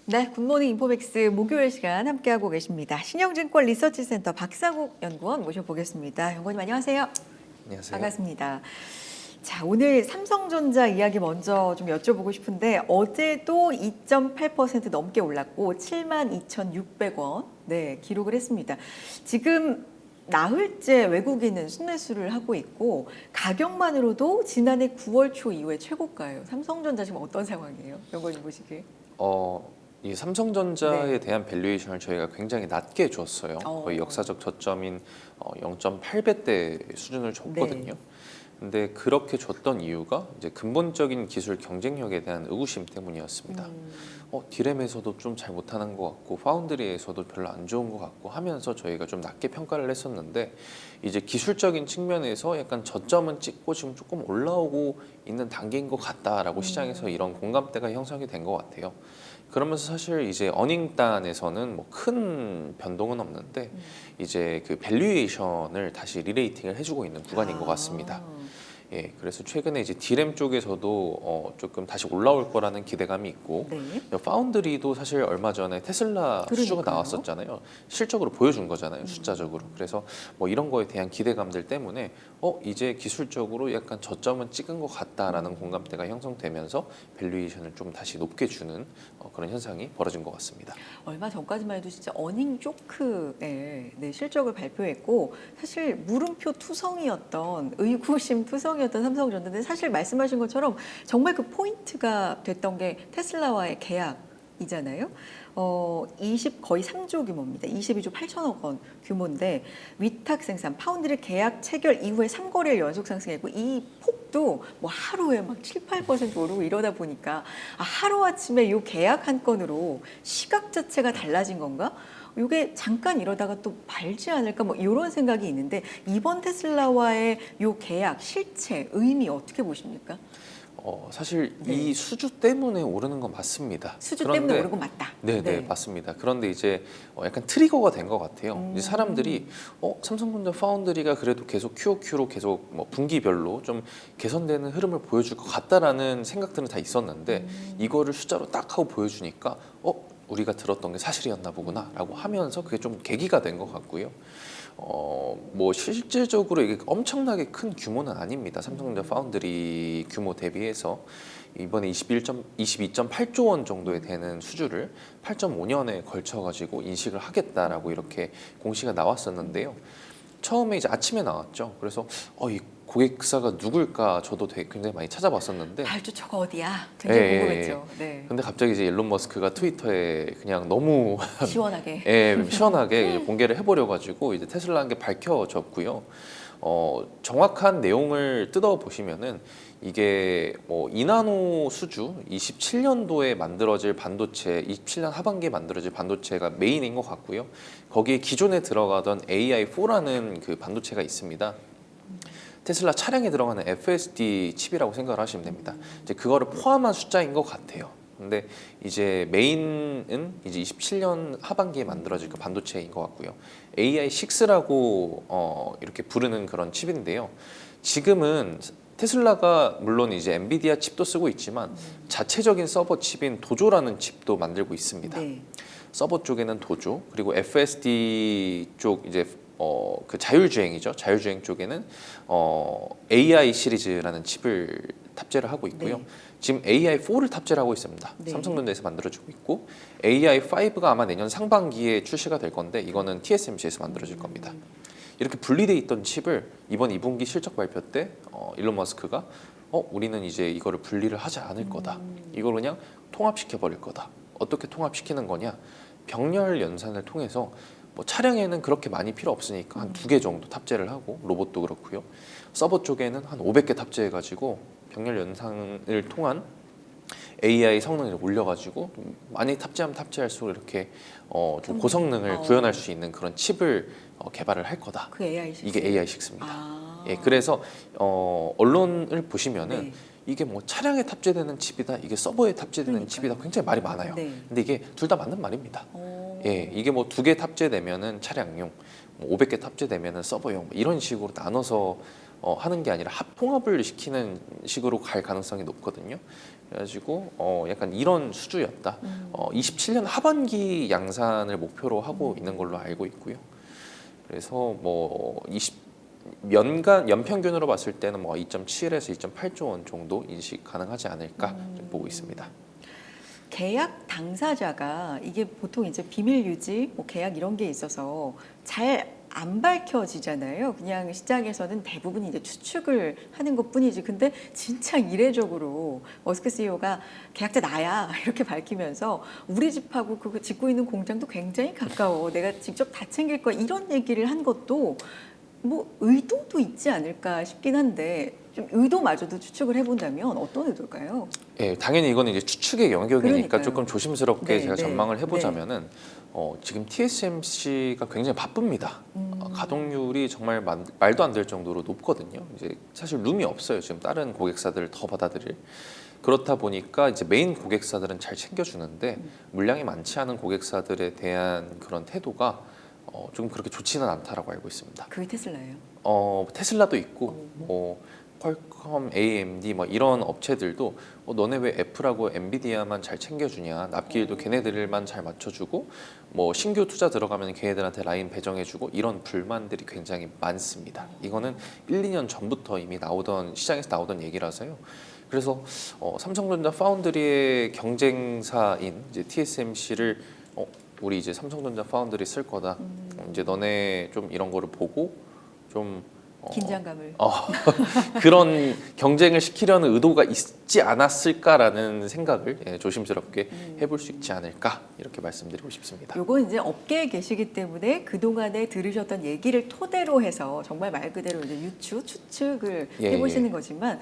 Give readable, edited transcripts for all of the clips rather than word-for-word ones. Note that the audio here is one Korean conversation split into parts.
네, 굿모닝 인포맥스 목요일 시간 함께하고 계십니다. 신영증권 리서치센터 박상욱 연구원 모셔보겠습니다. 연구원님 안녕하세요. 안녕하세요. 반갑습니다. 자, 오늘 삼성전자 이야기 먼저 좀 여쭤보고 싶은데 어제도 2.8% 넘게 올랐고 72,600원 네, 기록을 했습니다. 지금 나흘째 외국인은 순매수를 하고 있고 가격만으로도 지난해 9월 초 이후에 최고가예요. 삼성전자 지금 어떤 상황이에요? 연구원님 보시기에. 이 삼성전자에 네. 대한 밸류에이션을 저희가 굉장히 낮게 줬어요. 거의 역사적 저점인 0.8배대 수준을 줬거든요. 네. 근데 그렇게 줬던 이유가 이제 근본적인 기술 경쟁력에 대한 의구심 때문이었습니다. 디램에서도 좀 잘 못하는 것 같고 파운드리에서도 별로 안 좋은 것 같고 하면서 저희가 좀 낮게 평가를 했었는데 이제 기술적인 측면에서 약간 저점은 찍고 지금 조금 올라오고 있는 단계인 것 같다라고 시장에서 이런 공감대가 형성이 된 것 같아요. 그러면서 사실 이제 어닝단에서는 뭐 큰 변동은 없는데 이제 그 밸류에이션을 다시 리레이팅을 해주고 있는 구간인 것 같습니다. 예, 그래서 최근에 이제 디램 쪽에서도 조금 다시 올라올 거라는 기대감이 있고 네. 파운드리도 사실 얼마 전에 테슬라 수주가 그러니까요. 나왔었잖아요. 실적으로 보여준 거잖아요, 숫자적으로. 그래서 뭐 이런 거에 대한 기대감들 때문에 이제 기술적으로 약간 저점은 찍은 것 같다라는 공감대가 형성되면서 밸류에이션을 좀 다시 높게 주는 그런 현상이 벌어진 것 같습니다. 얼마 전까지만 해도 진짜 어닝 쇼크의 네, 실적을 발표했고 사실 물음표 투성이었던 의구심 투성이었던 삼성전자인데 사실 말씀하신 것처럼 정말 그 포인트가 됐던 게 테슬라와의 계약이잖아요. 거의 3조 규모입니다. 22조 8천억 원 규모인데 위탁 생산, 파운드리 계약 체결 이후에 3거래일 연속 상승했고 이 폭도 뭐 하루에 막 7, 8% 오르고 이러다 보니까 하루아침에 이 계약 한 건으로 시각 자체가 달라진 건가? 이게 잠깐 이러다가 또 발지 않을까 뭐 이런 생각이 있는데 이번 테슬라와의 이 계약 실체 의미 어떻게 보십니까? 사실 네. 이 수주 때문에 오르는 건 맞습니다. 수주 때문에 오른 건 맞다. 네, 맞습니다. 그런데 이제 약간 트리거가 된 것 같아요. 이제 사람들이 삼성전자 파운드리가 그래도 계속 QOQ로 계속 뭐 분기별로 좀 개선되는 흐름을 보여줄 것 같다라는 생각들은 다 있었는데 이거를 숫자로 딱 하고 보여주니까 우리가 들었던 게 사실이었나 보구나라고 하면서 그게 좀 계기가 된 것 같고요. 뭐 실질적으로 이게 엄청나게 큰 규모는 아닙니다. 삼성전자 파운드리 규모 대비해서 이번에 22.8조 원 정도에 되는 수주를 8.5년에 걸쳐 가지고 인식을 하겠다라고 이렇게 공시가 나왔었는데요. 처음에 이제 아침에 나왔죠. 그래서 이 고객사가 누굴까 저도 되게 굉장히 많이 찾아봤었는데 발주처가 어디야? 굉장히 예, 궁금했죠. 네. 근데 갑자기 이제 일론 머스크가 트위터에 그냥 너무 시원하게. 시원하게 이제 공개를 해버려 가지고 이제 테슬라한 게 밝혀졌고요. 정확한 내용을 뜯어 보시면은 이게 뭐 이나노 수주 27년도에 만들어질 반도체, 27년 하반기에 만들어질 반도체가 메인인 것 같고요. 거기에 기존에 들어가던 AI4라는 그 반도체가 있습니다. 테슬라 차량에 들어가는 FSD 칩이라고 생각을 하시면 됩니다. 이제 그거를 포함한 숫자인 것 같아요. 근데 이제 메인은 이제 27년 하반기에 만들어질 그 반도체인 것 같고요. AI6라고 이렇게 부르는 그런 칩인데요. 지금은 테슬라가 물론 이제 엔비디아 칩도 쓰고 있지만 자체적인 서버 칩인 도조라는 칩도 만들고 있습니다. 네. 서버 쪽에는 도조, 그리고 FSD 쪽 이제 그 자율주행이죠. 자율주행 쪽에는 AI 시리즈라는 칩을 탑재를 하고 있고요. 네. 지금 AI4를 탑재를 하고 있습니다. 네. 삼성전자에서 만들어지고 있고 AI5가 아마 내년 상반기에 출시가 될 건데 이거는 TSMC에서 만들어질 겁니다. 이렇게 분리돼 있던 칩을 이번 2분기 실적 발표 때 일론 머스크가 우리는 이제 이거를 분리를 하지 않을 거다. 이걸 그냥 통합시켜 버릴 거다. 어떻게 통합시키는 거냐? 병렬 연산을 통해서 뭐 차량에는 그렇게 많이 필요 없으니까 한 2개 정도 탑재를 하고 로봇도 그렇고요. 서버 쪽에는 한 500개 탑재해가지고 병렬 연산을 통한 AI 성능을 올려가지고 많이 탑재하면 탑재할수록 이렇게 좀 고성능을 구현할 수 있는 그런 칩을 개발을 할 거다. 그 AI6. 이게 AI6입니다. 예, 그래서 언론을 보시면은 네. 이게 뭐 차량에 탑재되는 칩이다, 이게 서버에 탑재되는 그러니까요. 칩이다 굉장히 말이 많아요. 네. 근데 이게 둘 다 맞는 말입니다. 예, 이게 뭐 2개 탑재되면은 차량용, 뭐 500개 탑재되면은 서버용 뭐 이런 식으로 나눠서 하는 게 아니라 합통합을 시키는 식으로 갈 가능성이 높거든요. 그래가지고 약간 이런 수주였다. 27년 하반기 양산을 목표로 하고 있는 걸로 알고 있고요. 그래서 뭐 연간 연평균으로 봤을 때는 뭐 2.7에서 2.8조 원 정도 인식 가능하지 않을까 좀 보고 있습니다. 계약 당사자가 이게 보통 이제 비밀 유지, 뭐 계약 이런 게 있어서 잘 안 밝혀지잖아요. 그냥 시장에서는 대부분 이제 추측을 하는 것뿐이지. 근데 진짜 이례적으로 머스크 CEO가 계약자 나야 이렇게 밝히면서 우리 집하고 그거 짓고 있는 공장도 굉장히 가까워. 내가 직접 다 챙길 거야. 이런 얘기를 한 것도 뭐 의도도 있지 않을까 싶긴 한데 좀 의도마저도 추측을 해본다면 어떤 의도일까요? 예, 당연히 이거는 이제 추측의 영역이니까 그러니까요. 조금 조심스럽게 네, 제가 네, 전망을 해보자면은 지금 TSMC가 굉장히 바쁩니다. 가동률이 정말 말도 안 될 정도로 높거든요. 이제 사실 룸이 없어요. 지금 다른 고객사들을 더 받아들일. 그렇다 보니까 이제 메인 고객사들은 잘 챙겨주는데 물량이 많지 않은 고객사들에 대한 그런 태도가 좀 그렇게 좋지는 않다라고 알고 있습니다. 그게 테슬라예요. 테슬라도 있고 퀄컴, AMD 뭐 이런 업체들도 너네 왜 애플하고 엔비디아만 잘 챙겨주냐, 납기일도 걔네들만 잘 맞춰주고 뭐 신규 투자 들어가면 걔네들한테 라인 배정해주고 이런 불만들이 굉장히 많습니다. 이거는 1, 2년 전부터 이미 시장에서 나오던 얘기라서요. 그래서 삼성전자 파운드리의 경쟁사인 이제 TSMC를 우리 이제 삼성전자 파운드리 쓸 거다. 이제 너네 좀 이런 거를 보고 좀 긴장감을. 그런 경쟁을 시키려는 의도가 있지 않았을까라는 생각을 조심스럽게 해볼 수 있지 않을까 이렇게 말씀드리고 싶습니다. 요건 이제 업계에 계시기 때문에 그동안에 들으셨던 얘기를 토대로 해서 정말 말 그대로 이제 추측을 해보시는 거지만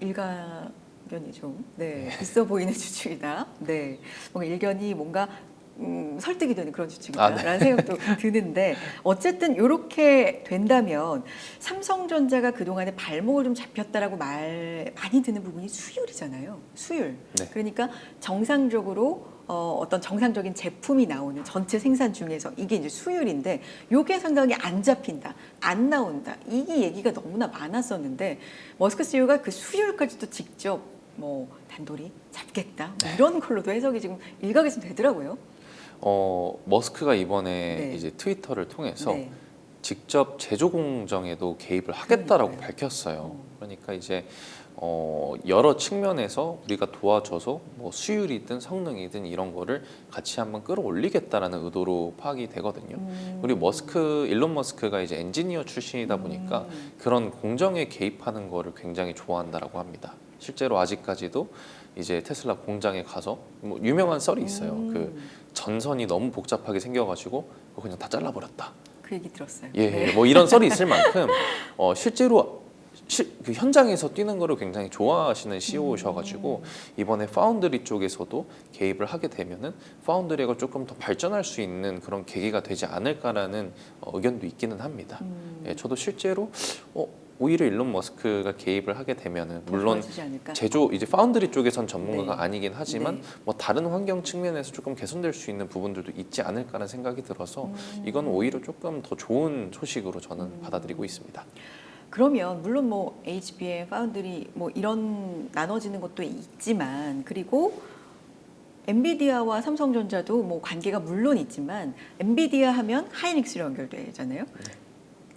일가견이 좀 있어 보이는 추측이다. 네, 뭔가 일견이 뭔가 설득이 되는 그런 추측이다라는 생각도 드는데 어쨌든 이렇게 된다면 삼성전자가 그동안에 발목을 좀 잡혔다라고 말 많이 듣는 부분이 수율이잖아요. 수율. 네. 그러니까 정상적으로 어떤 정상적인 제품이 나오는 전체 생산 중에서 이게 이제 수율인데 이게 상당히 안 잡힌다, 안 나온다. 이 얘기가 너무나 많았었는데 머스크 CEO가 그 수율까지도 직접 뭐 단돌이 잡겠다 뭐 이런 걸로도 해석이 지금 일각에서 되더라고요. 머스크가 이번에 이제 트위터를 통해서 직접 제조 공정에도 개입을 하겠다라고 밝혔어요. 그러니까 이제 여러 측면에서 우리가 도와줘서 뭐 수율이든 성능이든 이런 거를 같이 한번 끌어올리겠다라는 의도로 파악이 되거든요. 그리고 일론 머스크가 이제 엔지니어 출신이다 보니까 그런 공정에 개입하는 거를 굉장히 좋아한다라고 합니다. 실제로 아직까지도 이제 테슬라 공장에 가서 뭐 유명한 썰이 있어요. 그 전선이 너무 복잡하게 생겨가지고 그거 그냥 다 잘라버렸다. 그 얘기 들었어요. 뭐 이런 썰이 있을 만큼 실제로 그 현장에서 뛰는 거를 굉장히 좋아하시는 CEO셔가지고 이번에 파운드리 쪽에서도 개입을 하게 되면은 파운드리가 조금 더 발전할 수 있는 그런 계기가 되지 않을까라는 의견도 있기는 합니다. 저도 실제로 오히려 일론 머스크가 개입을 하게 되면은 물론 제조 이제 파운드리 쪽에선 전문가가 아니긴 하지만 뭐 다른 환경 측면에서 조금 개선될 수 있는 부분들도 있지 않을까라는 생각이 들어서 이건 오히려 조금 더 좋은 소식으로 저는 받아들이고 있습니다. 그러면 물론 뭐 HBM, 파운드리 뭐 이런 나눠지는 것도 있지만 그리고 엔비디아와 삼성전자도 뭐 관계가 물론 있지만 엔비디아 하면 하이닉스로 연결되잖아요.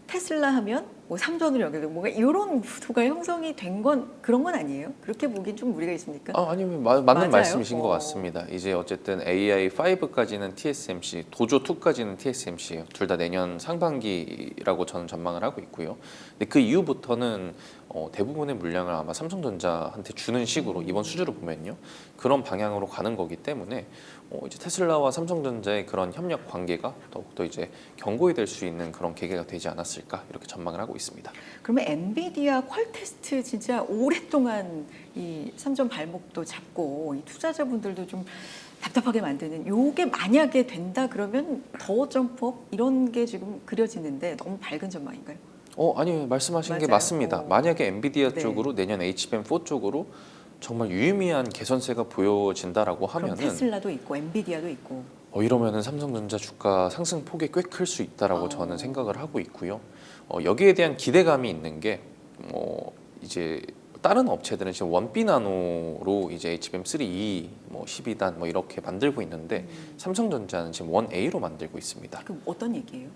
테슬라 하면 뭐 삼전으로 연결되고 뭔가 이런 구도가 형성이 된 건 그런 건 아니에요? 그렇게 보기엔 좀 무리가 있습니까? 아니면 맞는 말씀이신 것 같습니다. 이제 어쨌든 AI5까지는 TSMC, 도조 2까지는 TSMC예요. 둘 다 내년 상반기라고 저는 전망을 하고 있고요. 근데 그 이후부터는 대부분의 물량을 아마 삼성전자한테 주는 식으로 이번 수주를 보면요, 그런 방향으로 가는 거기 때문에 이제 테슬라와 삼성전자의 그런 협력 관계가 더욱더 이제 견고히 될 수 있는 그런 계기가 되지 않았을까 이렇게 전망을 하고 있습니다. 그러면 엔비디아 퀄테스트 진짜 오랫동안 이 삼전 발목도 잡고 이 투자자분들도 좀 답답하게 만드는 요게 만약에 된다 그러면 더 점프업 이런 게 지금 그려지는데 너무 밝은 전망인가요? 아니요, 말씀하신 맞아요. 게 맞습니다. 만약에 엔비디아 쪽으로 내년 HBM4 쪽으로 정말 유의미한 개선세가 보여진다라고 하면은 그럼 테슬라도 있고 엔비디아도 있고 이러면은 삼성전자 주가 상승 폭이 꽤 클 수 있다라고 저는 생각을 하고 있고요. 여기에 대한 기대감이 있는 게 이제 다른 업체들은 지금 1B 나노로 이제 HBM3E, 12단 이렇게 만들고 있는데 삼성전자는 지금 1A로 만들고 있습니다. 그 어떤 얘기예요?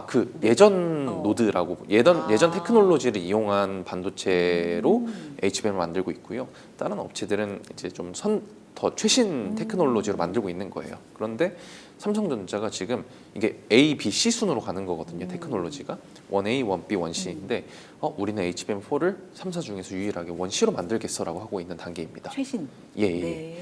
그 예전 노드라고 예전 아. 테크놀로지를 이용한 반도체로 HBM을 만들고 있고요. 다른 업체들은 이제 좀 더 최신 테크놀로지로 만들고 있는 거예요. 그런데 삼성전자가 지금 이게 A, B, C 순으로 가는 거거든요. 테크놀로지가 1A, 1B, 1C인데 우리는 HBM4를 3사 중에서 유일하게 1C로 만들겠어라고 하고 있는 단계입니다. 최신. 예. 네.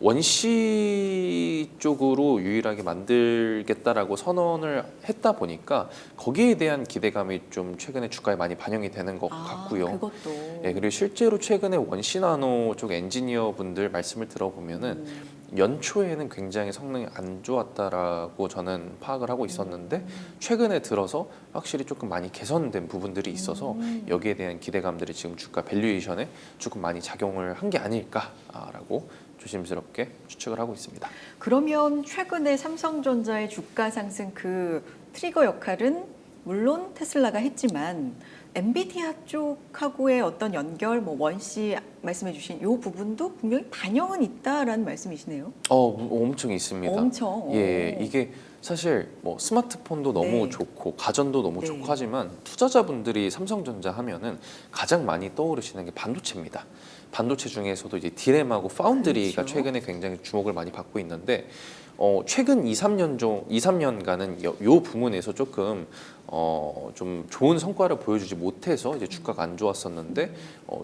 1C 쪽으로 유일하게 만들겠다라고 선언을 했다 보니까 거기에 대한 기대감이 좀 최근에 주가에 많이 반영이 되는 것 같고요. 그것도. 예, 그리고 실제로 최근에 1C 나노 쪽 엔지니어 분들 말씀을 들어보면은 연초에는 굉장히 성능이 안 좋았다라고 저는 파악을 하고 있었는데 최근에 들어서 확실히 조금 많이 개선된 부분들이 있어서 여기에 대한 기대감들이 지금 주가 밸류에이션에 조금 많이 작용을 한 게 아닐까라고 조심스럽게 추측을 하고 있습니다. 그러면 최근에 삼성전자의 주가 상승 그 트리거 역할은 물론 테슬라가 했지만 엔비디아 쪽하고의 어떤 연결, 원씨 말씀해주신 이 부분도 분명히 반영은 있다라는 말씀이시네요. 엄청 있습니다. 엄청. 예, 이게 사실 스마트폰도 너무 네. 좋고 가전도 너무 네. 좋고 하지만 투자자분들이 삼성전자 하면은 가장 많이 떠오르시는 게 반도체입니다. 반도체 중에서도 이제 디램하고 파운드리가 그렇죠. 최근에 굉장히 주목을 많이 받고 있는데 최근 2-3년간은 요 부문에서 조금 좀 좋은 성과를 보여주지 못해서 이제 주가가 안 좋았었는데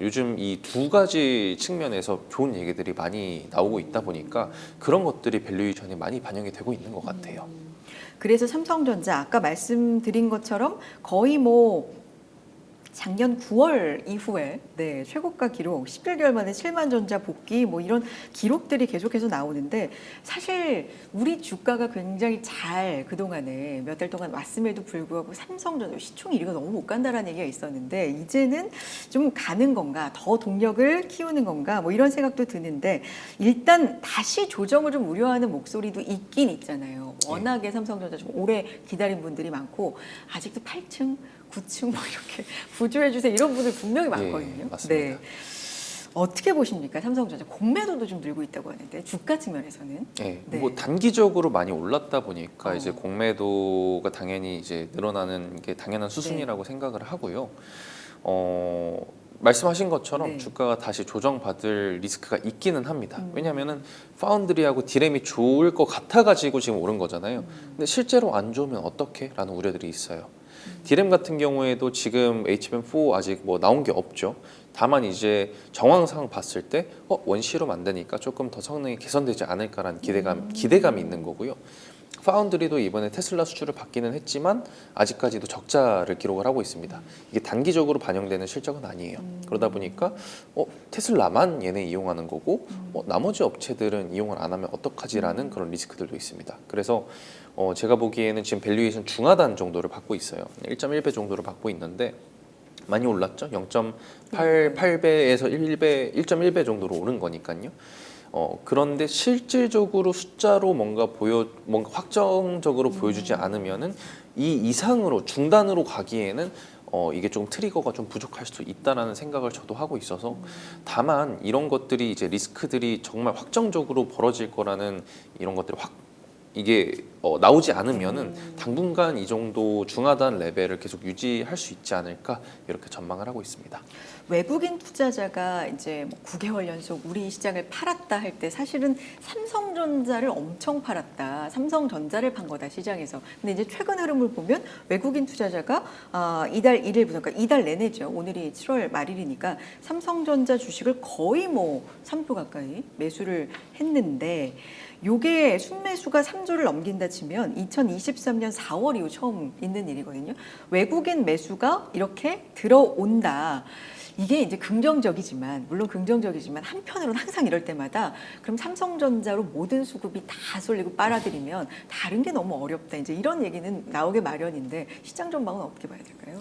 요즘 이 두 가지 측면에서 좋은 얘기들이 많이 나오고 있다 보니까 그런 것들이 밸류에이션에 많이 반영이 되고 있는 것 같아요. 그래서 삼성전자 아까 말씀드린 것처럼 거의 작년 9월 이후에 최고가 기록 11개월 만에 7만 전자 복귀 이런 기록들이 계속해서 나오는데 사실 우리 주가가 굉장히 잘 그동안에 몇 달 동안 왔음에도 불구하고 삼성전자 시총 1위가 너무 못 간다라는 얘기가 있었는데 이제는 좀 가는 건가 더 동력을 키우는 건가 이런 생각도 드는데 일단 다시 조정을 좀 우려하는 목소리도 있긴 있잖아요. 워낙에 삼성전자 좀 오래 기다린 분들이 많고 아직도 8층 9층 이렇게 부조해주세요 이런 분들 분명히 많거든요. 예, 맞습니다. 어떻게 보십니까? 삼성전자 공매도도 좀 늘고 있다고 하는데 주가 측면에서는. 네, 네. 단기적으로 많이 올랐다 보니까 이제 공매도가 당연히 이제 늘어나는 게 당연한 수순이라고 생각을 하고요. 말씀하신 것처럼 주가가 다시 조정받을 리스크가 있기는 합니다. 왜냐하면은 파운드리하고 디램이 좋을 것 같아가지고 지금 오른 거잖아요. 근데 실제로 안 좋으면 어떻게? 라는 우려들이 있어요. 디램 같은 경우에도 지금 HBM4 아직 나온 게 없죠. 다만 이제 정황상 봤을 때 원C로 만드니까 조금 더 성능이 개선되지 않을까라는 기대감이 있는 거고요. 파운드리도 이번에 테슬라 수주를 받기는 했지만 아직까지도 적자를 기록을 하고 있습니다. 이게 단기적으로 반영되는 실적은 아니에요. 그러다 보니까 테슬라만 얘네 이용하는 거고 나머지 업체들은 이용을 안 하면 어떡하지라는 그런 리스크들도 있습니다. 그래서 제가 보기에는 지금 밸류에이션 중하단 정도를 받고 있어요. 1.1배 정도를 받고 있는데 많이 올랐죠. 0.88배에서 1.1배 정도로 오른 거니까요. 그런데 실질적으로 숫자로 뭔가 확정적으로 보여주지 않으면은 이 이상으로 중단으로 가기에는 이게 좀 트리거가 좀 부족할 수도 있다라는 생각을 저도 하고 있어서 다만 이런 것들이 이제 리스크들이 정말 확정적으로 벌어질 거라는 이런 것들이 이게 나오지 않으면은 당분간 이 정도 중하단 레벨을 계속 유지할 수 있지 않을까 이렇게 전망을 하고 있습니다. 외국인 투자자가 이제 9개월 연속 우리 시장을 팔았다 할 때 사실은 삼성전자를 엄청 팔았다. 삼성전자를 판 거다 시장에서. 근데 이제 최근 흐름을 보면 외국인 투자자가 이달 1일부터 그러니까 이달 내내죠. 오늘이 7월 말일이니까 삼성전자 주식을 거의 3조 가까이 매수를 했는데 요게 순매수가 3조를 넘긴다 치면 2023년 4월 이후 처음 있는 일이거든요. 외국인 매수가 이렇게 들어온다. 이게 이제 긍정적이지만 물론 긍정적이지만 한편으로는 항상 이럴 때마다 그럼 삼성전자로 모든 수급이 다 쏠리고 빨아들이면 다른 게 너무 어렵다. 이제 이런 얘기는 나오게 마련인데 시장 전망은 어떻게 봐야 될까요?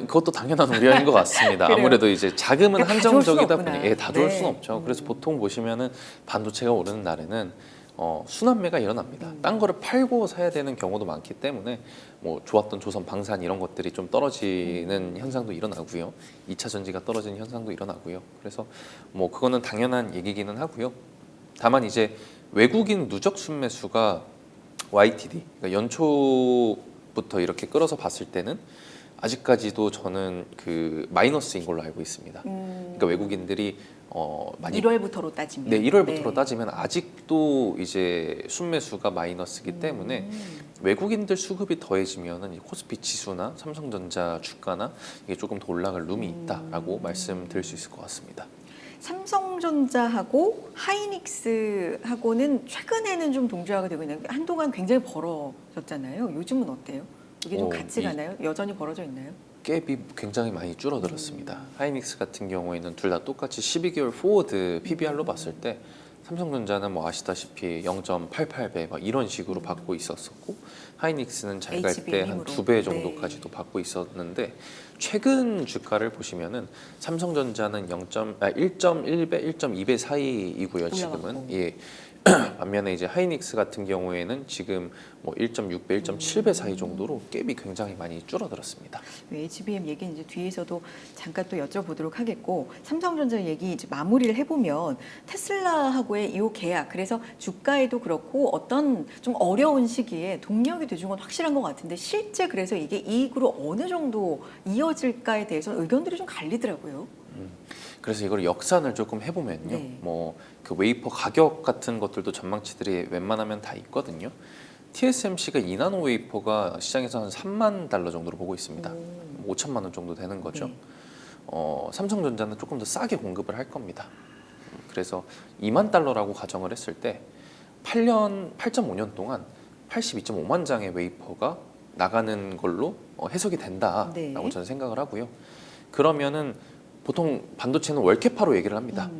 그것도 당연한 우려인 것 같습니다. 아무래도 이제 자금은 그러니까 다 좋을 수는 한정적이다 없구나. 보니 다 좋을 네. 수는 없죠. 그래서 보통 보시면은 반도체가 오르는 날에는 순환매가 일어납니다. 딴 거를 팔고 사야 되는 경우도 많기 때문에 뭐 좋았던 조선 방산 이런 것들이 좀 떨어지는 현상도 일어나고요. 2차 전지가 떨어지는 현상도 일어나고요. 그래서 뭐 그거는 당연한 얘기기는 하고요. 다만 이제 외국인 누적 순매수가 YTD, 그러니까 연초부터 이렇게 끌어서 봤을 때는 아직까지도 저는 그 마이너스인 걸로 알고 있습니다. 그러니까 외국인들이 많이 1월부터로 따지면 네, 1월부터로 따지면 아직도 이제 순매수가 마이너스이기 때문에 외국인들 수급이 더해지면은 이 코스피 지수나 삼성전자 주가나 이게 조금 더 올라갈 룸이 있다라고 말씀드릴 수 있을 것 같습니다. 삼성전자하고 하이닉스하고는 최근에는 좀 동조화가 되고 있는데 한동안 굉장히 벌어졌잖아요. 요즘은 어때요? 이게 좀 같이 가나요? 여전히 벌어져 있나요? 갭이 굉장히 많이 줄어들었습니다. 하이닉스 같은 경우에는 둘 다 똑같이 12개월 포워드 PBR로 봤을 때 삼성전자는 뭐 아시다시피 0.88배 막 이런 식으로 받고 있었었고 하이닉스는 잘 갈 때 한 HBM으로. 2배 정도까지도 받고 있었는데 최근 주가를 보시면은 삼성전자는 1.1배, 1.2배 사이이고요. 지금은 올라갔고. 예. 반면에 이제 하이닉스 같은 경우에는 지금 뭐 1.6배, 1.7배 사이 정도로 갭이 굉장히 많이 줄어들었습니다. HBM 얘기는 이제 뒤에서도 잠깐 또 여쭤보도록 하겠고 삼성전자 얘기 이제 마무리를 해보면 테슬라하고의 이 계약 그래서 주가에도 그렇고 어떤 좀 어려운 시기에 동력이 돼준 건 확실한 것 같은데 실제 그래서 이게 이익으로 어느 정도 이어질까에 대해서는 의견들이 좀 갈리더라고요. 그래서 이걸 역산을 조금 해보면요. 네. 뭐 그 웨이퍼 가격 같은 것들도 전망치들이 웬만하면 다 있거든요. TSMC가 2나노 웨이퍼가 시장에서 한 3만 달러 정도로 보고 있습니다. 5천만 원 정도 되는 거죠. 네. 삼성전자는 조금 더 싸게 공급을 할 겁니다. 그래서 2만 달러라고 가정을 했을 때 8.5년 동안 82.5만 장의 웨이퍼가 나가는 걸로 해석이 된다라고 네. 저는 생각을 하고요. 그러면은 보통 반도체는 월캐파로 얘기를 합니다.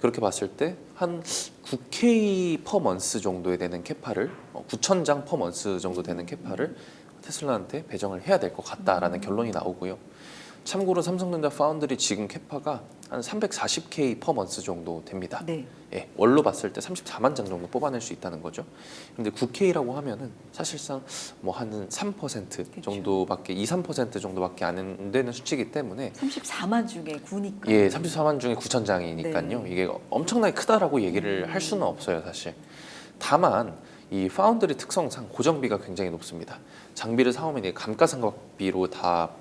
그렇게 봤을 때 한 9K 퍼 먼스 정도에 되는 캐파를 9,000장 퍼 먼스 정도 되는 캐파를 테슬라한테 배정을 해야 될 것 같다라는 결론이 나오고요. 참고로 삼성전자 파운드리 지금 캐파가 한 340K 퍼 먼스 정도 됩니다. 네. 예, 월로 봤을 때 34만 장 정도 뽑아낼 수 있다는 거죠. 근데 9K라고 하면은 사실상 뭐 한 3% 정도밖에 3% 정도밖에 안 되는 수치이기 때문에 34만 중에 9니까. 예, 34만 중에 9천 장이니까요. 네. 이게 엄청나게 크다라고 얘기를 할 수는 없어요, 사실. 다만 이 파운드리 특성상 고정비가 굉장히 높습니다. 장비를 사오면 이게 감가상각비로 다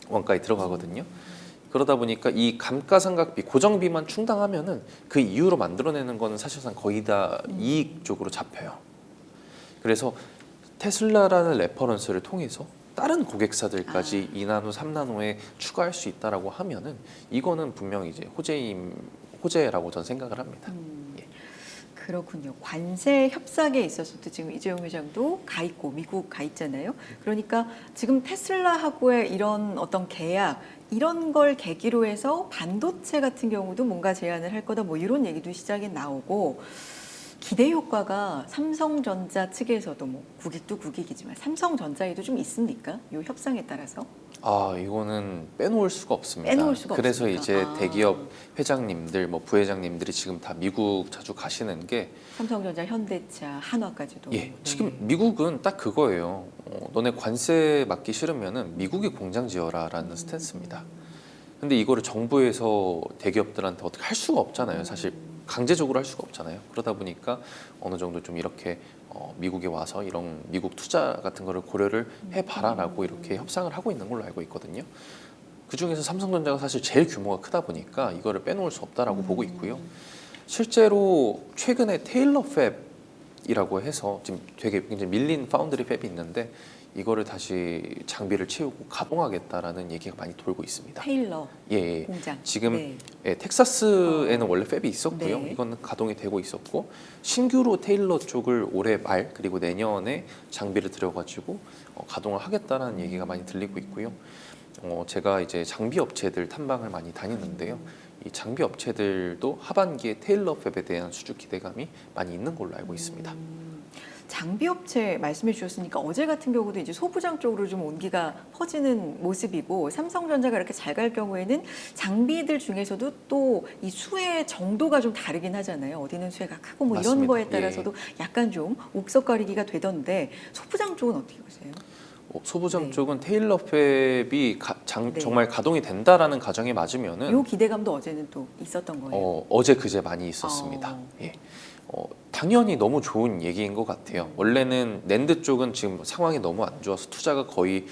원가에 들어가거든요. 그러다 보니까 이 감가상각비 고정비만 충당하면은 그 이후로 만들어내는 거는 사실상 거의 다 이익 쪽으로 잡혀요. 그래서 테슬라라는 레퍼런스를 통해서 다른 고객사들까지 2나노, 3나노에 추가할 수 있다라고 하면은 이거는 분명히 이제 호재라고 저는 생각을 합니다. 예. 그렇군요. 관세 협상에 있어서도 지금 이재용 회장도 가 있고 미국 가 있잖아요. 그러니까 지금 테슬라하고의 이런 어떤 계약 이런 걸 계기로 해서 반도체 같은 경우도 뭔가 제안을 할 거다 뭐 이런 얘기도 시작에 나오고 기대 효과가 삼성전자 측에서도 뭐 국익도 국익이지만 삼성전자에도 좀 있습니까? 이 협상에 따라서? 이거는 빼놓을 수가 없습니다. 빼놓을 수가 그래서 없습니까? 이제 대기업 회장님들, 뭐 부회장님들이 지금 다 미국 자주 가시는 게 삼성전자, 현대차, 한화까지도. 예, 지금 미국은 딱 그거예요. 너네 관세 맡기 싫으면은 미국에 공장 지어라라는 스탠스입니다. 근데 이거를 정부에서 대기업들한테 어떻게 할 수가 없잖아요. 사실 강제적으로 할 수가 없잖아요. 그러다 보니까 어느 정도 좀 이렇게 미국에 와서 이런 미국 투자 같은 거를 고려를 해봐라라고 이렇게 협상을 하고 있는 걸로 알고 있거든요. 그 중에서 삼성전자가 사실 제일 규모가 크다 보니까 이거를 빼놓을 수 없다라고 보고 있고요. 실제로 최근에 테일러 팹이라고 해서 지금 되게 굉장히 밀린 파운드리 팹이 있는데 이거를 다시 장비를 채우고 가동하겠다라는 얘기가 많이 돌고 있습니다. 테일러 예, 공장. 지금 네. 예, 텍사스에는 원래 팹이 있었고요. 네. 이거는 가동이 되고 있었고 신규로 테일러 쪽을 올해 말 그리고 내년에 장비를 들여가지고 가동을 하겠다라는 얘기가 많이 들리고 있고요. 제가 이제 장비 업체들 탐방을 많이 다니는데요. 이 장비 업체들도 하반기에 테일러 팹에 대한 수주 기대감이 많이 있는 걸로 알고 있습니다. 장비 업체 말씀해 주셨으니까 어제 같은 경우도 이제 소부장 쪽으로 좀 온기가 퍼지는 모습이고 삼성전자가 이렇게 잘 갈 경우에는 장비들 중에서도 또 이 수혜 정도가 좀 다르긴 하잖아요. 어디는 수혜가 크고 뭐 이런 맞습니다. 거에 따라서도 약간 좀 옥석가리기가 되던데 소부장 쪽은 어떻게 보세요? 소부장 네. 쪽은 테일러 팹이 네. 정말 가동이 된다라는 가정이 맞으면은 요 기대감도 어제는 또 있었던 거예요. 어제 그제 많이 있었습니다. 예. 당연히 너무 좋은 얘기인 것 같아요. 원래는 낸드 쪽은 지금 상황이 너무 안 좋아서 투자가 거의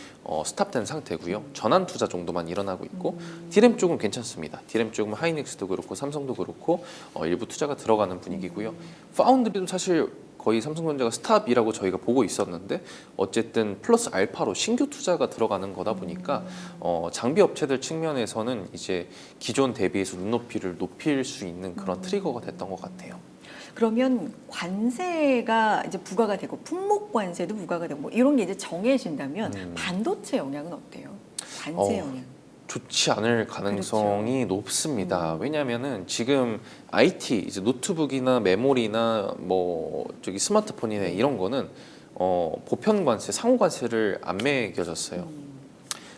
스탑된 상태고요. 전환 투자 정도만 일어나고 있고 디램 쪽은 괜찮습니다. 디램 쪽은 하이닉스도 그렇고 삼성도 그렇고 일부 투자가 들어가는 분위기고요. 파운드리도 사실 거의 삼성전자가 스탑이라고 저희가 보고 있었는데 어쨌든 플러스 알파로 신규 투자가 들어가는 거다 보니까 장비 업체들 측면에서는 이제 기존 대비해서 눈높이를 높일 수 있는 그런 트리거가 됐던 것 같아요. 그러면 관세가 이제 부과가 되고 품목 관세도 부과가 되고 뭐 이런 게 이제 정해진다면 반도체 영향은 어때요? 관세 영향. 좋지 않을 가능성이 높습니다. 왜냐하면은 지금 IT 이제 노트북이나 메모리나 뭐 저기 스마트폰이나 이런 거는 보편 관세, 상호 관세를 안 매겨졌어요.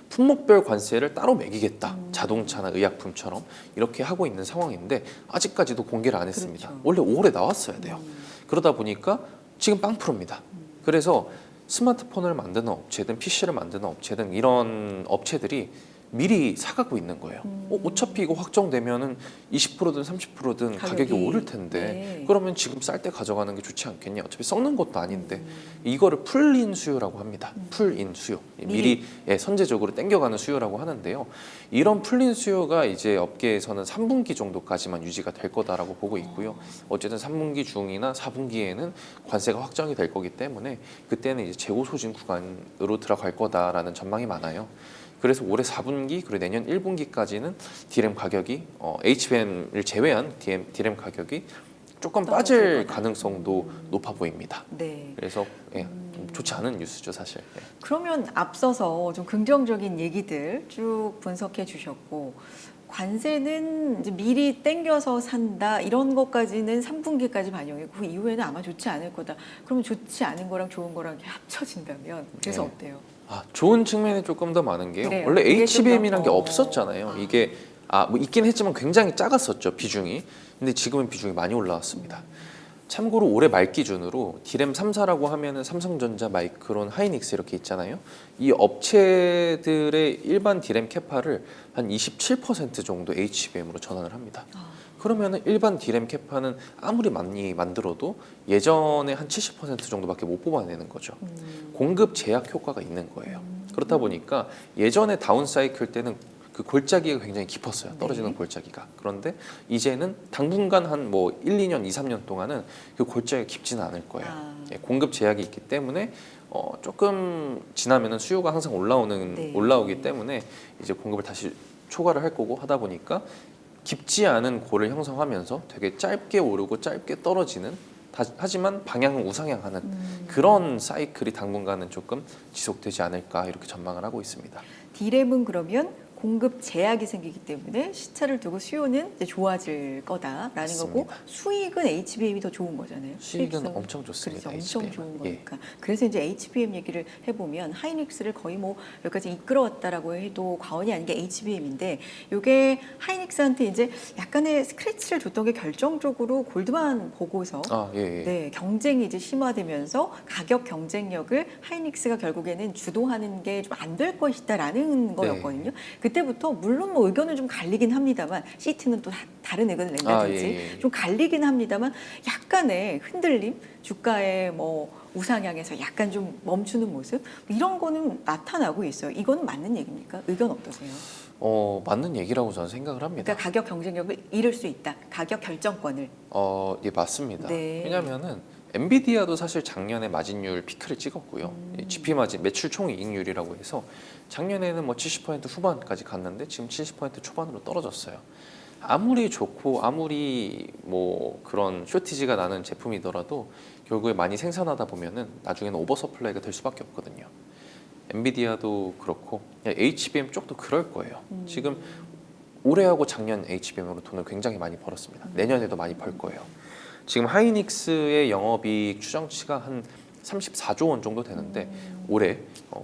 품목별 관세를 따로 매기겠다. 자동차나 의약품처럼 이렇게 하고 있는 상황인데 아직까지도 공개를 안 했습니다. 그렇죠. 원래 5월에 나왔어야 돼요. 그러다 보니까 지금 빵프로입니다. 그래서 스마트폰을 만드는 업체든 PC를 만드는 업체든 이런 업체들이 미리 사가고 있는 거예요. 어차피 이거 확정되면은 20%든 30%든 가격이 오를 텐데 네. 그러면 지금 쌀 때 가져가는 게 좋지 않겠냐? 어차피 썩는 것도 아닌데 이거를 풀인 수요라고 합니다. 풀인 수요. 미리 선제적으로 땡겨가는 수요라고 하는데요. 이런 풀린 수요가 이제 업계에서는 3분기 정도까지만 유지가 될 거다라고 보고 있고요. 어쨌든 3분기 중이나 4분기에는 관세가 확정이 될 거기 때문에 그때는 이제 재고 소진 구간으로 들어갈 거다라는 전망이 많아요. 그래서 올해 4분기 그리고 내년 1분기까지는 디램 가격이 HBM을 제외한 디램 가격이 조금 빠질 가능성도 높아 보입니다. 네. 그래서 좀 좋지 않은 뉴스죠, 사실. 예. 그러면 앞서서 좀 긍정적인 얘기들 쭉 분석해 주셨고 관세는 이제 미리 땡겨서 산다 이런 것까지는 3분기까지 반영이고 그 이후에는 아마 좋지 않을 거다. 그러면 좋지 않은 거랑 좋은 거랑 이렇게 합쳐진다면 그래서 네. 어때요? 좋은 측면이 조금 더 많은 게요. 그래요. 원래 그게 좀 HBM이란 게 더- 없었잖아요. 이게 뭐 있긴 했지만 굉장히 작았었죠, 비중이. 근데 지금은 비중이 많이 올라왔습니다. 참고로 올해 말 기준으로 디램 3사라고 하면은 삼성전자, 마이크론, 하이닉스 이렇게 있잖아요. 이 업체들의 일반 디램 캐파를 한 27% 정도 HBM으로 전환을 합니다. 그러면은 일반 디램 캐파는 아무리 많이 만들어도 예전에 한 70% 정도밖에 못 뽑아내는 거죠. 공급 제약 효과가 있는 거예요. 그렇다 보니까 예전에 다운 사이클 때는 그 골짜기가 굉장히 깊었어요. 떨어지는 골짜기가. 그런데 이제는 당분간 한 뭐 1, 2년, 2, 3년 동안은 그 골짜기가 깊지는 않을 거예요. 공급 제약이 있기 때문에 조금 지나면은 수요가 항상 올라오기 때문에 이제 공급을 다시 초과를 할 거고 하다 보니까 깊지 않은 골을 형성하면서 되게 짧게 오르고 짧게 떨어지는 하지만 방향은 우상향하는 그런 사이클이 당분간은 조금 지속되지 않을까 이렇게 전망을 하고 있습니다. 디램은 그러면 공급 제약이 생기기 때문에 시차를 두고 수요는 이제 좋아질 거다라는 거고 맞습니다. 수익은 HBM이 더 좋은 거잖아요. 수익은 수익성. 엄청 좋습니다. 그렇죠. 엄청 HBM 은. 좋은 거니까. 그래서 이제 HBM 얘기를 해보면 하이닉스를 거의 뭐 여기까지 이끌어왔다라고 해도 과언이 아닌 게 HBM인데 이게 하이닉스한테 이제 약간의 스크래치를 줬던 게 결정적으로 골드만 보고서 예. 네, 경쟁이 이제 심화되면서 가격 경쟁력을 하이닉스가 결국에는 주도하는 게 좀 안 될 것이다라는 거였거든요. 그때부터 물론 뭐 의견은 좀 갈리긴 합니다만 시트는 또 다른 의견을 낸다든지 좀 갈리긴 합니다만 약간의 흔들림, 주가의 뭐 우상향에서 약간 좀 멈추는 모습 이런 거는 나타나고 있어요. 이건 맞는 얘기입니까? 의견 어떠세요? 맞는 얘기라고 저는 생각을 합니다. 그러니까 가격 경쟁력을 잃을 수 있다. 가격 결정권을. 예, 맞습니다. 네. 왜냐하면은 엔비디아도 사실 작년에 마진율 피크를 찍었고요. GP 마진, 매출 총이익률이라고 해서 작년에는 뭐 70% 후반까지 갔는데 지금 70% 초반으로 떨어졌어요. 아무리 좋고 아무리 뭐 그런 쇼티지가 나는 제품이더라도 결국에 많이 생산하다 보면은 나중에는 오버서플라이가 될 수밖에 없거든요. 엔비디아도 그렇고 HBM 쪽도 그럴 거예요. 지금 올해하고 작년 HBM으로 돈을 굉장히 많이 벌었습니다. 내년에도 많이 벌 거예요. 지금 하이닉스의 영업이익 추정치가 한 34조 원 정도 되는데 올해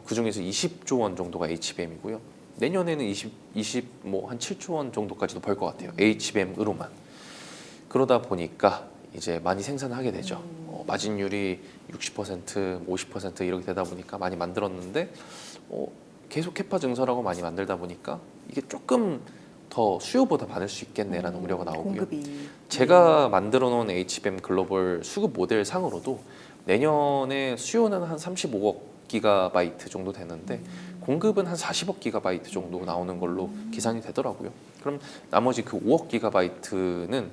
그 중에서 20조 원 정도가 HBM이고요. 내년에는 20뭐 한 7조 원 정도까지도 벌 것 같아요. HBM으로만. 그러다 보니까 이제 많이 생산하게 되죠. 마진율이 60%, 50% 이렇게 되다 보니까 많이 만들었는데 계속 캐파 증설하고 많이 만들다 보니까 이게 조금 더 수요보다 많을 수 있겠네라는 우려가 나오고요. 공급이. 제가 만들어 놓은 HBM 글로벌 수급 모델 상으로도 내년에 수요는 한 35억 기가바이트 정도 되는데 공급은 한 40억 기가바이트 정도 나오는 걸로 계산이 되더라고요. 그럼 나머지 그 5억 기가바이트는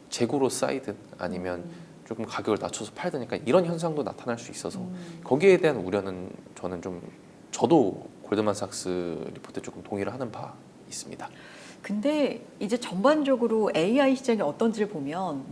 재고로 쌓이든 아니면 조금 가격을 낮춰서 팔드니까 이런 현상도 나타날 수 있어서 거기에 대한 우려는 저도 골드만삭스 리포트에 조금 동의를 하는 바 있습니다. 근데 이제 전반적으로 AI 시장이 어떤지를 보면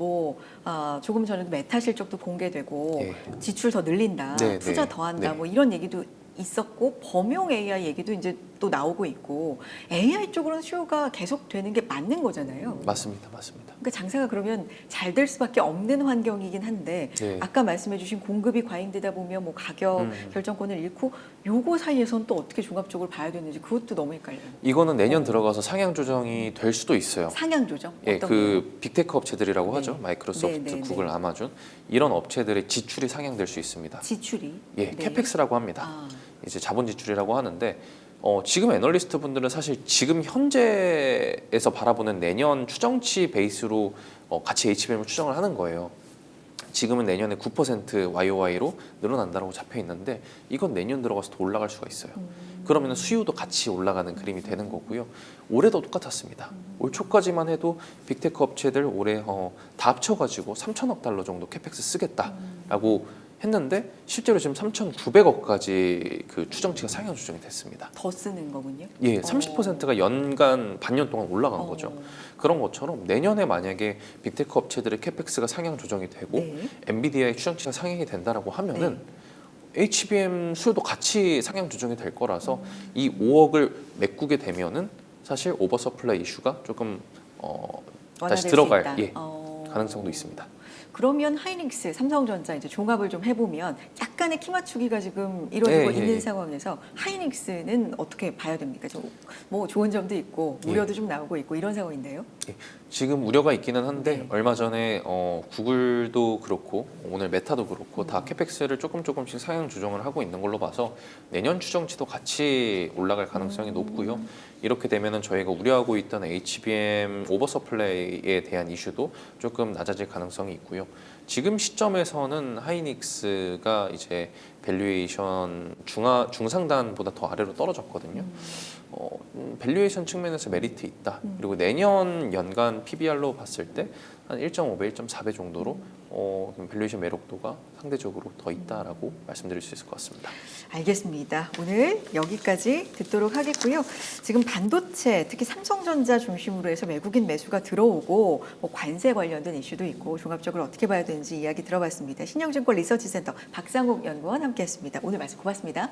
조금 전에도 메타 실적도 공개되고 예. 지출 더 늘린다, 네, 투자 네, 더 한다, 네. 뭐 이런 얘기도 있었고 범용 AI 얘기도 이제 또 나오고 있고 AI 쪽으로는 수요가 계속 되는 게 맞는 거잖아요. 맞습니다. 그러니까 장사가 그러면 잘 될 수밖에 없는 환경이긴 한데 네. 아까 말씀해주신 공급이 과잉되다 보면 뭐 가격 결정권을 잃고 요거 사이에선 또 어떻게 종합적으로 봐야 되는지 그것도 너무 헷갈려요. 이거는 내년 들어가서 상향 조정이 될 수도 있어요. 상향 조정? 예, 어떤 그 빅테크 업체들이라고 네. 하죠. 마이크로소프트, 네, 네, 구글, 네. 아마존 이런 업체들의 지출이 상향될 수 있습니다. 지출이? 예, 네. 캐펙스라고 합니다. 아, 이제 자본 지출이라고 하는데 지금 애널리스트 분들은 사실 지금 현재에서 바라보는 내년 추정치 베이스로 같이 HBM을 추정을 하는 거예요. 지금은 내년에 9% YOY로 늘어난다고 잡혀 있는데 이건 내년 들어가서 더 올라갈 수가 있어요. 그러면 수요도 같이 올라가는 그림이 되는 거고요. 올해도 똑같았습니다. 올 초까지만 해도 빅테크 업체들 올해 다 합쳐가지고 3천억 달러 정도 캐펙스 쓰겠다라고 했는데 실제로 지금 3,900억까지 그 추정치가 상향 조정이 됐습니다. 더 쓰는 거군요. 예, 30%가 연간 반년 동안 올라간 거죠. 그런 것처럼 내년에 만약에 빅테크 업체들의 캐펙스가 상향 조정이 되고 네. 엔비디아의 추정치가 상향이 된다라고 하면은 HBM 수요도 같이 상향 조정이 될 거라서 이 5억을 메꾸게 되면은 사실 오버서플라이 이슈가 조금 완화될 다시 수 들어갈 있다. 가능성도 있습니다. 그러면 하이닉스, 삼성전자 이제 종합을 좀 해보면 약간의 키 맞추기가 지금 이루어지고 있는 상황에서 하이닉스는 어떻게 봐야 됩니까? 뭐 좋은 점도 있고 우려도 좀 나오고 있고 이런 상황인데요. 지금 우려가 있기는 한데 네. 얼마 전에 구글도 그렇고 오늘 메타도 그렇고 다 캐펙스를 조금씩 상향 조정을 하고 있는 걸로 봐서 내년 추정치도 같이 올라갈 가능성이 높고요. 이렇게 되면은 저희가 우려하고 있던 HBM 오버서플라이에 대한 이슈도 조금 낮아질 가능성이 있고요. 지금 시점에서는 하이닉스가 이제 밸류에이션 중상단보다 더 아래로 떨어졌거든요. 밸류에이션 측면에서 메리트 있다. 그리고 내년 연간 PBR로 봤을 때 한 1.5배, 1.4배 정도로 밸류에이션 매력도가 상대적으로 더 있다라고 말씀드릴 수 있을 것 같습니다. 알겠습니다. 오늘 여기까지 듣도록 하겠고요. 지금 반도체, 특히 삼성전자 중심으로 해서 외국인 매수가 들어오고 뭐 관세 관련된 이슈도 있고 종합적으로 어떻게 봐야 되는지 이야기 들어봤습니다. 신영증권 리서치센터 박상욱 연구원 함께했습니다. 오늘 말씀 고맙습니다.